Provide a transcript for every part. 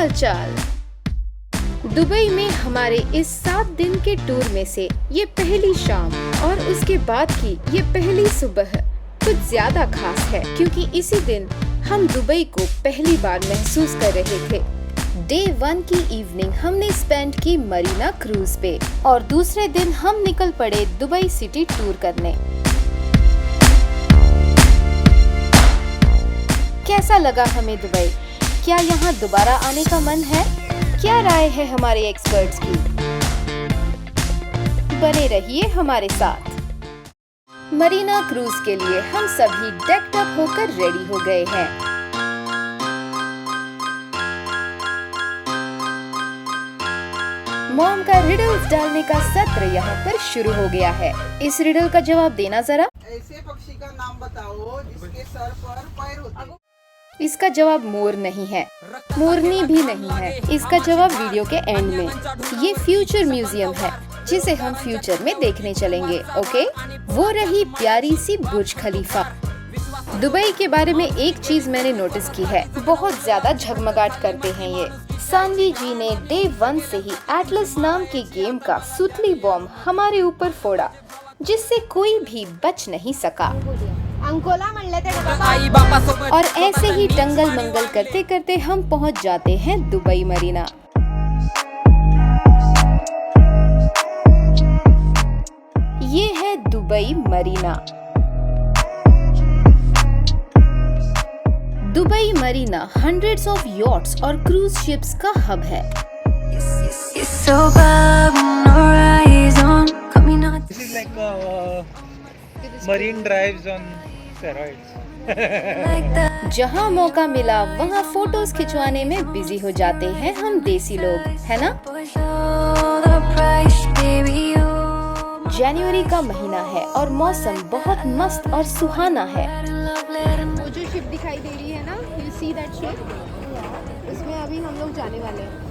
हालचाल। दुबई में हमारे इस 7 दिन के टूर में से ये पहली शाम और उसके बाद की ये पहली सुबह कुछ ज्यादा खास है, क्योंकि इसी दिन हम दुबई को पहली बार महसूस कर रहे थे। डे 1 की इवनिंग हमने स्पेंड की मरीना क्रूज पे और दूसरे दिन हम निकल पड़े दुबई सिटी टूर करने। कैसा लगा हमें दुबई? क्या यहाँ दोबारा आने का मन है? क्या राय है हमारे एक्सपर्ट्स की? बने रहिए हमारे साथ। मरीना क्रूज के लिए हम सभी डेक्ड अप होकर रेडी हो गए हैं। मॉम का रिडल्स डालने का सत्र यहाँ पर शुरू हो गया है। इस रिडल का जवाब देना जरा। ऐसे पक्षी का नाम बताओ जिसके सर पर पैर होते हैं। इसका जवाब मोर नहीं है, मोरनी भी नहीं है। इसका जवाब वीडियो के एंड में। ये फ्यूचर म्यूजियम है जिसे हम फ्यूचर में देखने चलेंगे। ओके, वो रही प्यारी सी बुर्ज खलीफा। दुबई के बारे में एक चीज मैंने नोटिस की है, बहुत ज्यादा झगमगाहट करते हैं ये। सानवी जी ने डे 1 से ही एटलस नाम के गेम का सुतली बॉम्ब हमारे ऊपर फोड़ा, जिससे कोई भी बच नहीं सका। और ऐसे ही टंगल मंगल करते करते हम पहुंच जाते हैं दुबई मरीना। ये है Dubai Marina. Dubai Marina hundreds of yachts और क्रूज शिप्स का हब है। This is like marine drives on steroids. जहाँ मौका मिला वहाँ फोटोज खिंचवाने में बिजी हो जाते हैं हम देसी लोग, है ना? जनवरी का महीना है और मौसम बहुत मस्त और सुहाना है। वो जो शिप दिखाई दे रही है ना, you see that ship? उसमें अभी हम लोग जाने वाले हैं।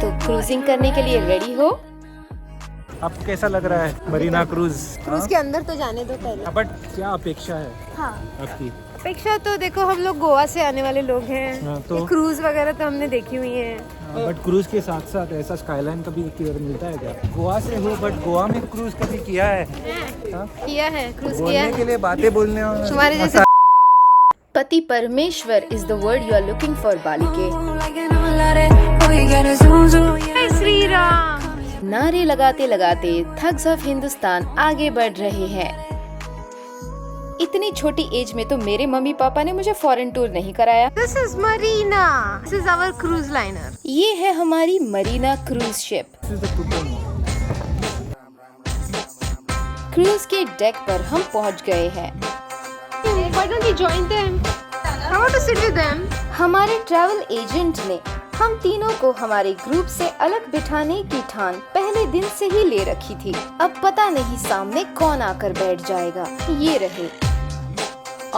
तो क्रूजिंग करने के लिए रेडी हो? आपको कैसा लग रहा है मरीना क्रूज? क्रूज के अंदर तो जाने दो पहले। बट क्या अपेक्षा है हाँ, आपकी? अपेक्षा तो देखो, हम लोग गोवा से आने वाले लोग हैं। हाँ, तो? ये क्रूज वगैरह तो हमने देखी हुई है। बट क्रूज के साथ साथ ऐसा स्काईलाइन कभी मिलता है क्या? गोवा से हो बट गोवा में क्रूज कभी किया है? हाँ? किया है, क्रूज किया बोलने है। के लिए बातें बोलने और तुम्हारे जैसे पति परमेश्वर is the word you are looking for बालिके। श्री राम। नारे लगाते लगाते थग्स ऑफ हिंदुस्तान आगे बढ़ रहे हैं। इतनी छोटी एज में तो मेरे मम्मी पापा ने मुझे फॉरेन टूर नहीं कराया। This is Marina. This is our cruise liner. ये है हमारी मरीना क्रूज शिप। क्रूज के डेक पर हम पहुंच गए हैं। Why don't we join them? I want to sit with them. हमारे ट्रैवल एजेंट ने हम तीनों को हमारे ग्रुप से अलग बिठाने की ठान पहले दिन से ही ले रखी थी। अब पता नहीं सामने कौन आकर बैठ जाएगा। ये रहे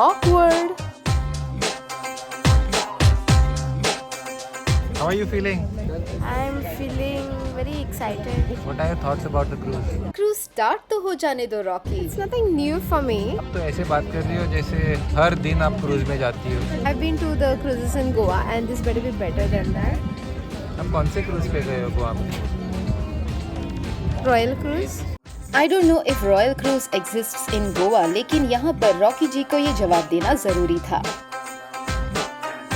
awkward. How are you feeling? I am feeling very excited. What are your thoughts about the cruise? Cruise start तो हो जाने दो Rocky. It's nothing new for me. अब तो ऐसे बात कर रही हो जैसे हर दिन आप क्रूज में जाती हो। I've been to the cruises in Goa and this better be better than that. आप कौन से क्रूज पे गए हो गोवा में? Royal Cruise. I don't know if Royal Cruise exists in Goa, लेकिन यहाँ पर रॉकी जी को ये जवाब देना जरूरी था।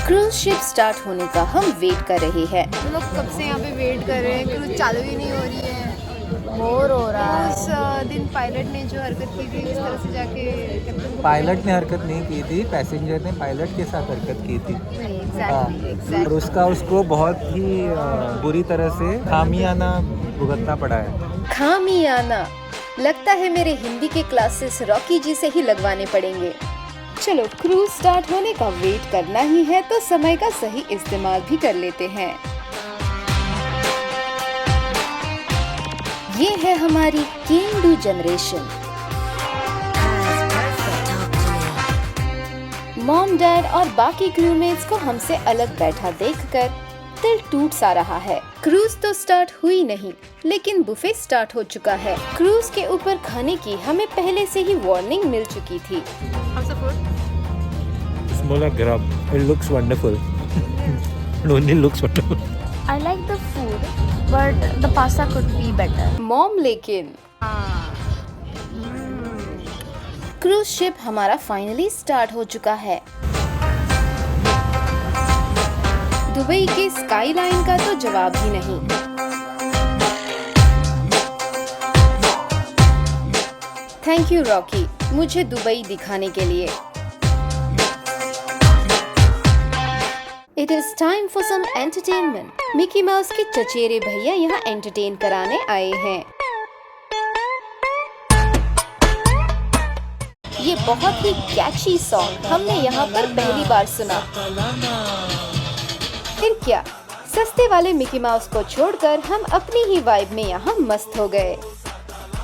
क्रूज शिप स्टार्ट होने का हम वेट कर रहे हैं। हम लोग कब से यहाँ पे वेट कर रहे हैं, क्रूज चालू ही नहीं हो रही है। बोर हो रहा है। उस दिन पायलट ने जो हरकत की थी, उस तरह से जाके कैप्टन को पायलट ने हरकत नहीं की थी, पैसेंजर ने पायलट के साथ हरकत की थी। नहीं, हाँ, exactly. और उसका उसको बहुत ही बुरी तरह से खामियाना भुगतना पड़ा है। खामियाना। लगता है मेरे हिंदी के क्लासेस रॉकी जी से ही लगवाने पड़ेंगे। चलो, क्रूज स्टार्ट होने का वेट करना ही है तो समय का सही इस्तेमाल भी कर लेते हैं। ये है हमारी केंडू जनरेशन। मॉम, डैड और बाकी क्रूमेट्स को हमसे अलग बैठा देखकर दिल टूट सा रहा है। क्रूज तो स्टार्ट हुई नहीं, लेकिन बुफे स्टार्ट हो चुका है। क्रूज के ऊपर खाने की हमें पहले से ही वार्निंग मिल चुकी थी। How's the food? Smaller grub. It looks wonderful. Only looks wonderful. I like the food, but the pasta could be better. Mom लेकिन क्रूज शिप हमारा फाइनली स्टार्ट हो चुका है। दुबई के स्काई लाइन का तो जवाब ही नहीं। थैंक यू रॉकी, मुझे दुबई दिखाने के लिए। It is time for some entertainment. Mickey mouse के चचेरे भैया यहाँ एंटरटेन कराने आए हैं। ये बहुत ही कैची सॉन्ग हमने यहाँ पर पहली बार सुना। फिर क्या, सस्ते वाले मिकी माउस को छोड़कर हम अपनी ही वाइब में यहाँ मस्त हो गए।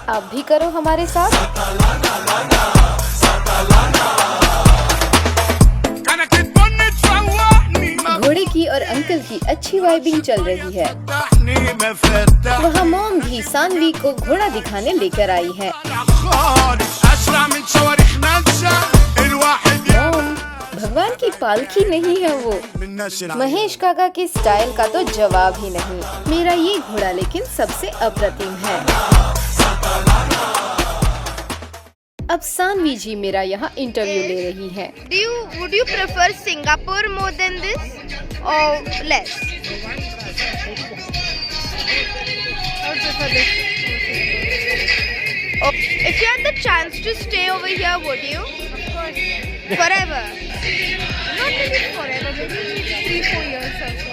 आप भी करो हमारे साथ। घोड़े की और अंकल की अच्छी वाइबिंग चल रही है। वहाँ मॉम भी सानवी को घोड़ा दिखाने लेकर आई है। मॉम, भगवान की पालकी नहीं है वो। महेश काका के स्टाइल का तो जवाब ही नहीं। मेरा ये घोड़ा लेकिन सबसे अप्रतिम है। अब सानवी जी मेरा यहाँ इंटरव्यू ले रही है। Would you prefer Singapore more than this or less? I would prefer this. Oh, if you had the chance to stay over here, would you? Of course. Forever? Not maybe forever, maybe 3-4 years or so.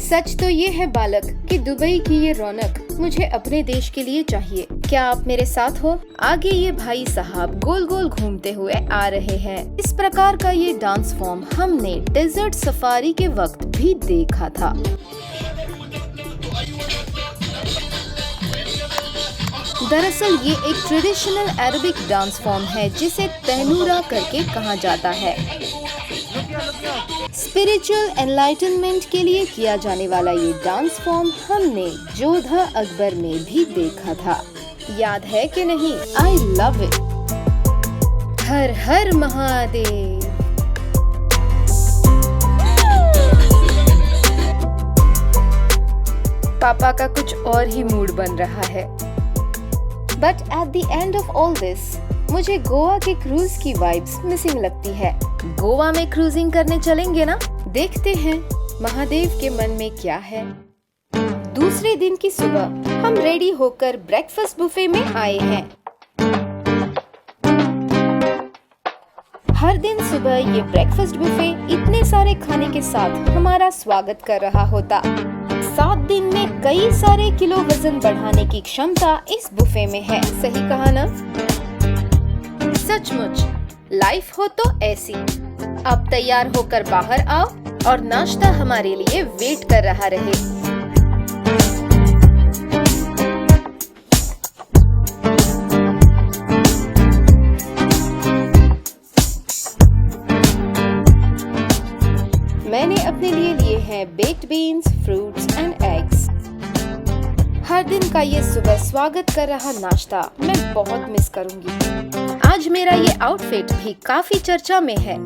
सच तो ये है बालक कि Dubai की ये रौनक मुझे अपने देश के लिए चाहिए। क्या आप मेरे साथ हो? आगे ये भाई साहब गोल गोल घूमते हुए आ रहे हैं। इस प्रकार का ये डांस फॉर्म हमने डेजर्ट सफारी के वक्त भी देखा था। दरअसल ये एक ट्रेडिशनल अरबिक डांस फॉर्म है जिसे तैनूरा करके कहा जाता है। स्पिरिचुअल एनलाइटनमेंट के लिए किया जाने वाला ये डांस फॉर्म हमने जोधा अकबर में भी देखा था। याद है कि नहीं? I love it. हर हर महादेव। पापा का कुछ और ही मूड बन रहा है। But at the end of all this मुझे गोवा के क्रूज की वाइब्स मिसिंग लगती है। गोवा में क्रूजिंग करने चलेंगे ना? देखते हैं महादेव के मन में क्या है। दूसरे दिन की सुबह हम रेडी होकर ब्रेकफास्ट बुफे में आए हैं। हर दिन सुबह ये ब्रेकफास्ट बुफे इतने सारे खाने के साथ हमारा स्वागत कर रहा होता। 7 दिन में कई सारे किलो वजन बढ़ाने की क्षमता इस बुफे में है। सही कहा ना? सचमुच लाइफ हो तो ऐसी। अब तैयार होकर बाहर आओ और नाश्ता हमारे लिए वेट कर रहा रहे। मैंने अपने लिए हैं baked beans, fruits and eggs. हर दिन का ये सुबह स्वागत कर रहा नाश्ता मैं बहुत मिस करूंगी। आज मेरा ये आउटफिट भी काफी चर्चा में है।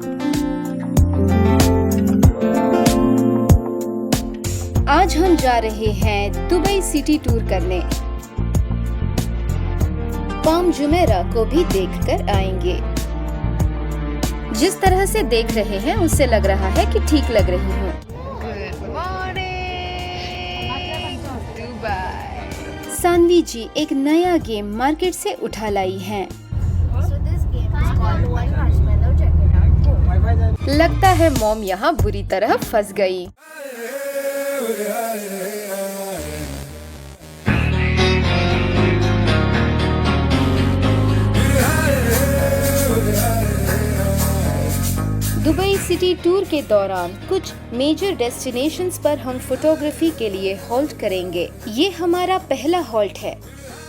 आज हम जा रहे हैं दुबई सिटी टूर करने। पाम जुमेरा को भी देखकर आएंगे। जिस तरह से देख रहे हैं उससे लग रहा है कि ठीक लग रही हूँ। Good morning, Dubai. सानवी जी एक नया गेम मार्केट से उठा लाई हैं। So this game is called One Marshmallow. Check it out. लगता है मॉम यहाँ बुरी तरह फंस गई। दुबई सिटी टूर के दौरान कुछ मेजर डेस्टिनेशंस पर हम फोटोग्राफी के लिए हॉल्ट करेंगे। ये हमारा पहला हॉल्ट है।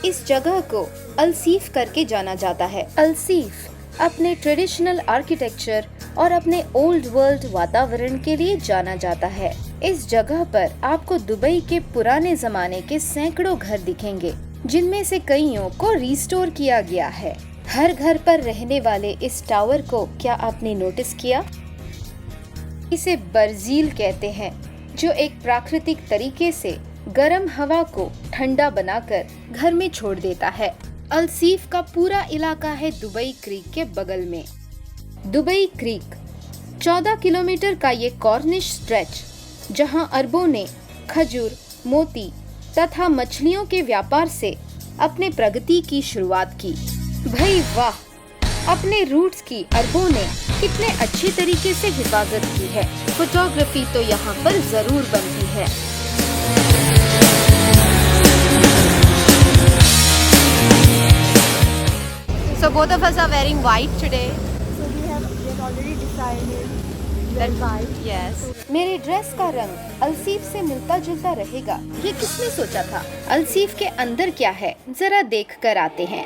इस जगह को अलसीफ करके जाना जाता है। अलसीफ अपने ट्रेडिशनल आर्किटेक्चर और अपने ओल्ड वर्ल्ड वातावरण के लिए जाना जाता है। इस जगह पर आपको दुबई के पुराने जमाने के सैकड़ों घर दिखेंगे, जिनमें से कईयों को रिस्टोर किया गया है। हर घर पर रहने वाले इस टावर को क्या आपने नोटिस किया? इसे बर्जील कहते हैं, जो एक प्राकृतिक तरीके से गर्म हवा को ठंडा बनाकर घर में छोड़ देता है। अलसीफ का पूरा इलाका है दुबई क्रीक के बगल में। दुबई क्रीक 14 किलोमीटर का ये कॉर्निश स्ट्रेच, जहां अरबों ने खजूर, मोती तथा मछलियों के व्यापार से अपने प्रगति की शुरुआत की। भाई वाह, अपने रूट्स की अरबों ने कितने अच्छे तरीके से हिफाजत की है। फोटोग्राफी तो यहाँ पर जरूर बनती है। So both of us are wearing white today. So we have already decided that white. Yes. मेरे ड्रेस का रंग अलसीफ से मिलता जुलता रहेगा, ये किसने सोचा था? अलसीफ के अंदर क्या है, जरा देख कर आते हैं।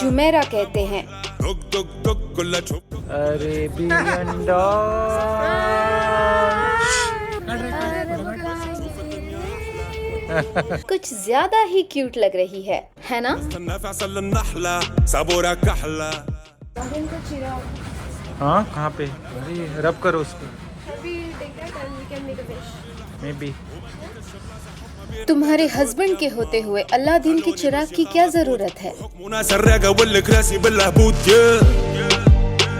जुमेरा कहते हैं। Arabian dog. कुछ ज्यादा ही क्यूट लग रही है ना? हाँ, कहाँ पे? अरे रब करो उसको। Maybe. तुम्हारे हस्बैंड के होते हुए अल्लादीन की चिराग की क्या जरूरत है?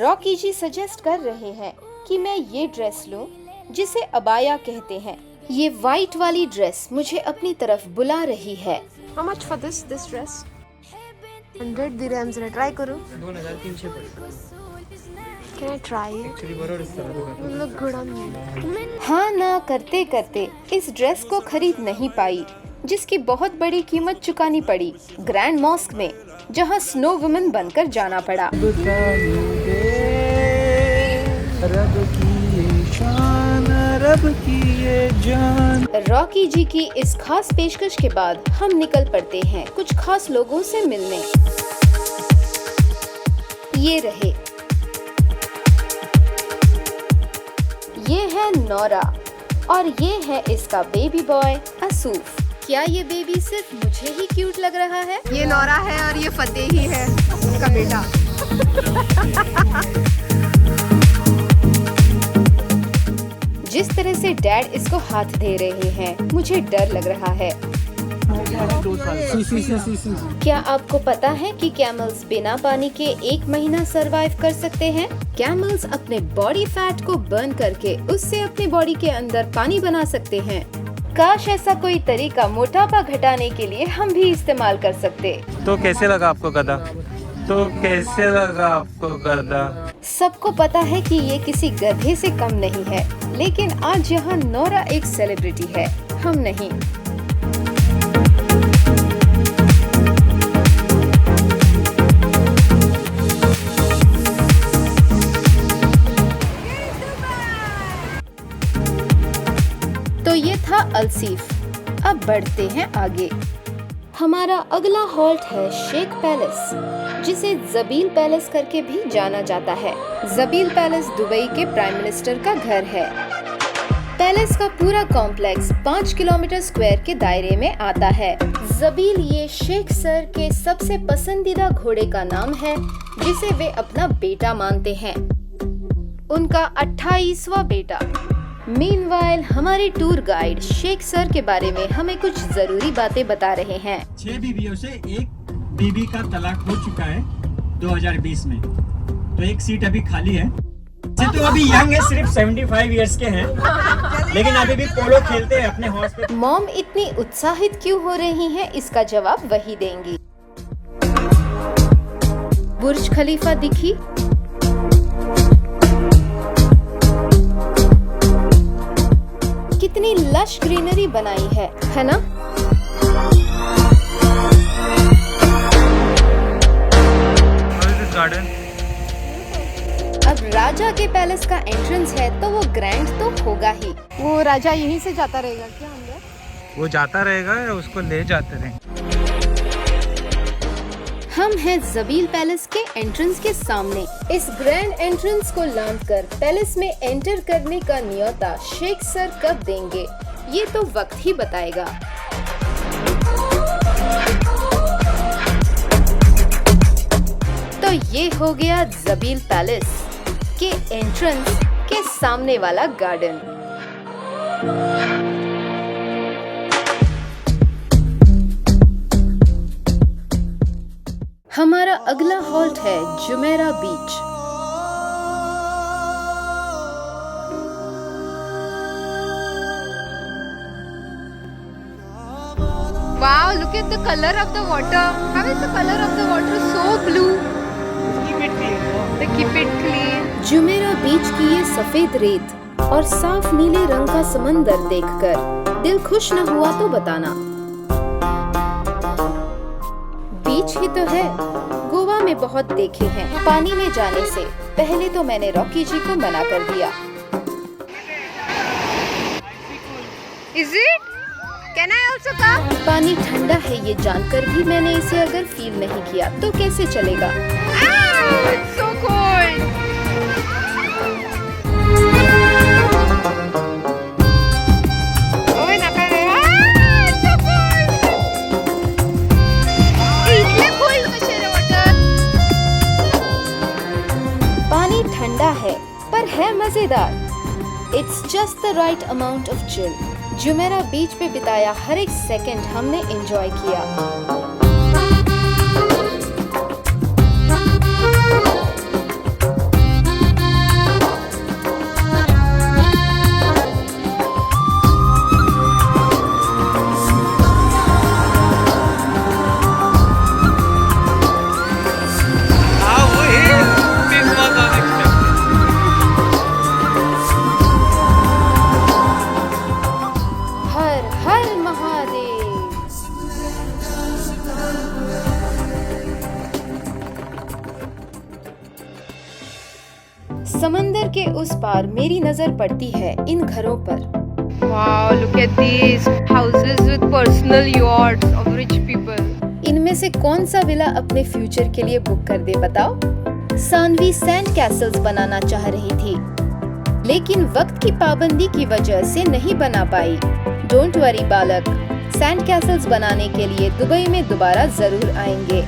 रॉकी जी सजेस्ट कर रहे हैं कि मैं ये ड्रेस लूं, जिसे अबाया कहते हैं। ये वाइट वाली ड्रेस मुझे अपनी तरफ बुला रही है। How much for this dress? 100 dirhams. Try करो। 2300 पड़ेगा। Can I try it? Look good on me. हाँ ना करते करते इस ड्रेस को खरीद नहीं पाई, जिसकी बहुत बड़ी कीमत चुकानी पड़ी ग्रैंड मॉस्क में, जहाँ स्नो वुमन बनकर जाना पड़ा। रॉकी जी की इस खास पेशकश के बाद हम निकल पड़ते हैं कुछ खास लोगों से मिलने। ये रहे, ये है नौरा और ये है इसका बेबी बॉय असूफ। क्या ये बेबी सिर्फ मुझे ही क्यूट लग रहा है? ये नौरा है और ये फतेह ही है, उसका बेटा। जिस तरह से डैड इसको हाथ दे रहे हैं, मुझे डर लग रहा है। क्या आपको पता है कि कैमल्स बिना पानी के 1 महीना सरवाइव कर सकते हैं? कैमल्स अपने बॉडी फैट को बर्न करके उससे अपने बॉडी के अंदर पानी बना सकते हैं। काश ऐसा कोई तरीका मोटापा घटाने के लिए हम भी इस्तेमाल कर सकते। तो कैसे लगा आपको गधा? सबको पता है कि ये किसी गधे से कम नहीं है, लेकिन आज यहाँ नौरा एक सेलिब्रिटी है, हम नहीं। तो ये था अलसीफ। अब बढ़ते हैं आगे। हमारा अगला हॉल्ट है शेख पैलेस, जिसे जबील पैलेस करके भी जाना जाता है। जबील पैलेस दुबई के प्राइम मिनिस्टर का घर है। पैलेस का पूरा कॉम्प्लेक्स 5 किलोमीटर स्क्वायर के दायरे में आता है। जबील ये शेख सर के सबसे पसंदीदा घोड़े का नाम है, जिसे वे अपना बेटा मानते हैं। उनका 28वां बेटा। मीनवाइल हमारे टूर गाइड शेख सर के बारे में हमें कुछ जरूरी बातें बता रहे हैं। 6 बीवियों से एक बीबी का तलाक हो चुका है 2020 में, तो एक सीट अभी खाली है। तो अभी यंग है, सिर्फ 75 इयर्स के हैं, लेकिन अभी भी पोलो खेलते हैं अपने हॉर्स पे। मॉम इतनी उत्साहित क्यों हो रही हैं, इसका जवाब वही देंगी। बुर्ज खलीफा दिखी? कितनी लश ग्रीनरी बनाई है ना? गार्डन अब राजा के पैलेस का एंट्रेंस है तो वो ग्रैंड तो होगा ही। वो राजा यहीं से जाता रहेगा क्या अंदर? वो जाता रहेगा या उसको ले जाते रहेंगे? हम हैं जबील पैलेस के एंट्रेंस के सामने। इस ग्रैंड एंट्रेंस को लांघकर पैलेस में एंटर करने का न्योता शेख सर कब देंगे ये तो वक्त ही बताएगा। तो ये हो गया जबील पैलेस के एंट्रेंस के सामने वाला गार्डन। हमारा अगला हॉल्ट है Jumeirah beach. Wow, look at the color of the water. How is the color of the water so blue? They keep it clean. Jumeirah beach की ये सफेद रेत और साफ नीले रंग का समंदर देखकर दिल खुश न हुआ तो बताना। बीच ही तो है, गोवा में बहुत देखे हैं। पानी में जाने से पहले तो मैंने रॉकी जी को मना कर दिया। Is it? Can I also come? पानी ठंडा है ये जानकर भी मैंने इसे अगर फील नहीं किया तो कैसे चलेगा। Ah, it's so cold. Oh, nakaka. Ah, it's so cold. इतने cold कसे रे water? पानी ठंडा है पर है मजेदार। It's just the right amount of chill. Jumeirah beach पे बिताया हर एक सेकंड हमने एंजॉय किया। हर हर महादेव। समंदर के उस पार मेरी नजर पड़ती है इन घरों पर। Wow, look at these houses with personal yachts of rich people. इनमें से कौन सा विला अपने फ्यूचर के लिए बुक कर दे बताओ। सानवी सैंड कैसल्स बनाना चाह रही थी लेकिन वक्त की पाबंदी की वजह से नहीं बना पाई। डोंट वरी बालक, सैंड कैसल्स बनाने के लिए दुबई में दोबारा जरूर आएंगे।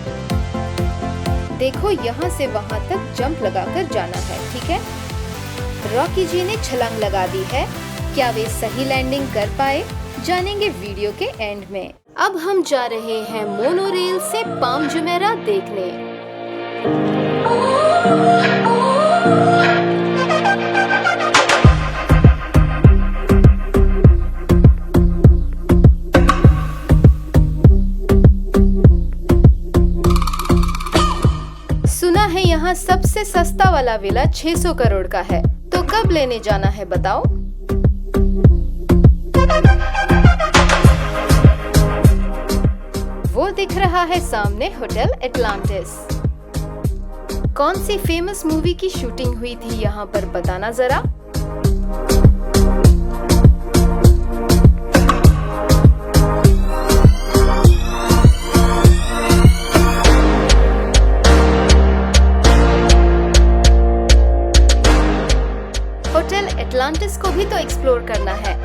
देखो यहाँ से वहाँ तक जंप लगाकर जाना है, ठीक है। रॉकी जी ने छलांग लगा दी है, क्या वे सही लैंडिंग कर पाए जानेंगे वीडियो के एंड में। अब हम जा रहे हैं मोनोरेल से पाम जुमेरा देखने। सुना है यहाँ सबसे सस्ता वाला विला 600 करोड़ का है, तो कब लेने जाना है बताओ। वो दिख रहा है सामने होटल एटलांटिस। कौन सी फेमस मूवी की शूटिंग हुई थी यहाँ पर बताना जरा। होटल एटलांटिस को भी तो एक्सप्लोर करना है।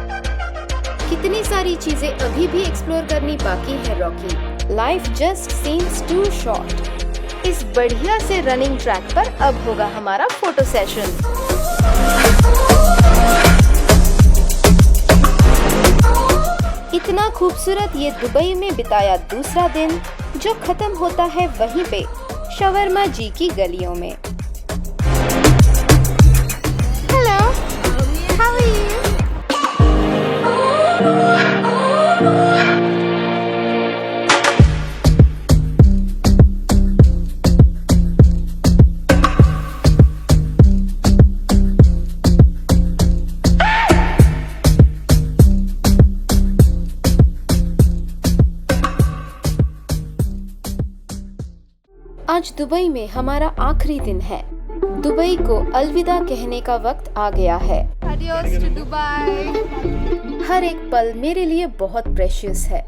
कितनी सारी चीजें अभी भी एक्सप्लोर करनी बाकी है Rocky. Life just seems too short. इस बढ़िया से रनिंग ट्रैक पर अब होगा हमारा फोटो सेशन। इतना खूबसूरत ये दुबई में बिताया दूसरा दिन जो खत्म होता है वहीं पे शवरमा जी की गलियों में। Hello. How are you? आज दुबई में हमारा आखिरी दिन है। दुबई को अलविदा कहने का वक्त आ गया है। Adios to Dubai. हर एक पल मेरे लिए बहुत प्रेशियस है।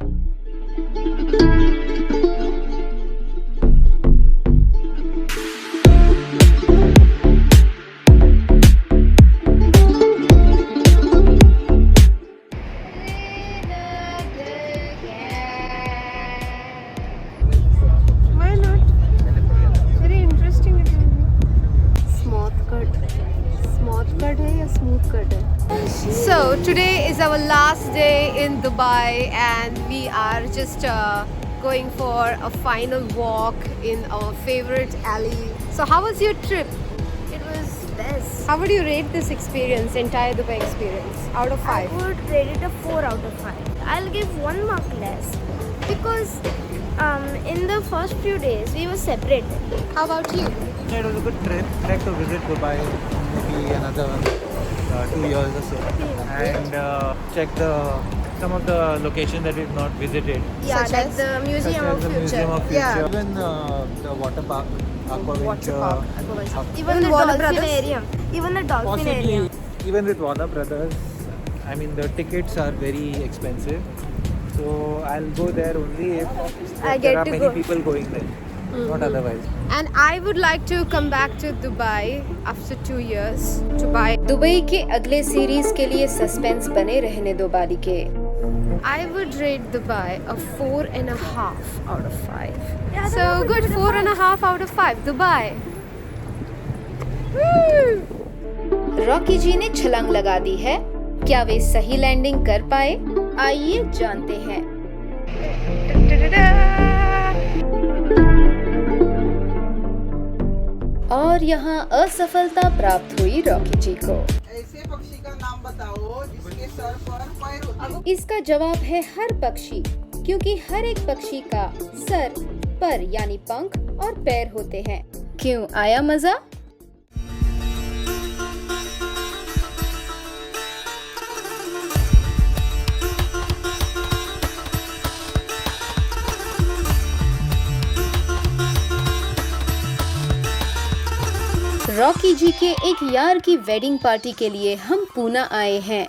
Why not? Very interesting it will be. Smooth cut. Smooth cut है या smooth cut है? So today is our last day in Dubai and we are just going for a final walk in our favorite alley. So how was your trip? It was best. How would you rate this experience, entire Dubai experience, out of 5? I would rate it a 4 out of 5. I'll give 1 mark less because in the first few days we were separated. How about you? It was a good trip. I'd like to visit Dubai maybe another 2 years or so, and check some of the locations that we've not visited. Yeah, Such like as? the Museum Such of as the Future. Museum of Future. Yeah. Even the water park, Aquaventure. Even the Warner Dolphin Brothers? Area. Even the Dolphin Possibly, Area. even with Warner Brothers, I mean the tickets are very expensive. So I'll go there only if I there get are to many go. people going there, not otherwise. And I would like to come back to Dubai after 2 years to buy. Dubai के अगले series के लिए suspense बने रहने दो बालिके। I would rate Dubai a 4.5 out of 5. Yeah, So that would good, be 4.5 out of 5. Dubai. Rocky जी ने छलांग लगा दी है। क्या वे सही लैंडिंग कर पाए? आइए जानते हैं। और यहाँ असफलता प्राप्त हुई रॉकी जी को। ऐसे पक्षी का नाम बताओ जिसके सर पर पैर होते हैं। इसका जवाब है हर पक्षी, क्योंकि हर एक पक्षी का सर, पर यानी पंख और पैर होते हैं। क्यों, आया मजा? रॉकी जी के एक यार की वेडिंग पार्टी के लिए हम पूना आए हैं।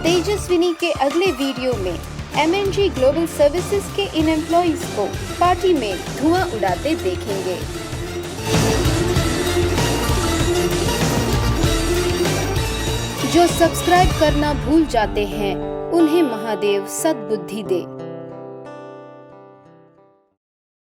तेजस्विनी के अगले वीडियो में MNG ग्लोबल सर्विसेज के इन एम्प्लॉइज को पार्टी में धुआं उड़ाते देखेंगे। जो सब्सक्राइब करना भूल जाते हैं उन्हें महादेव सद्बुद्धि दे।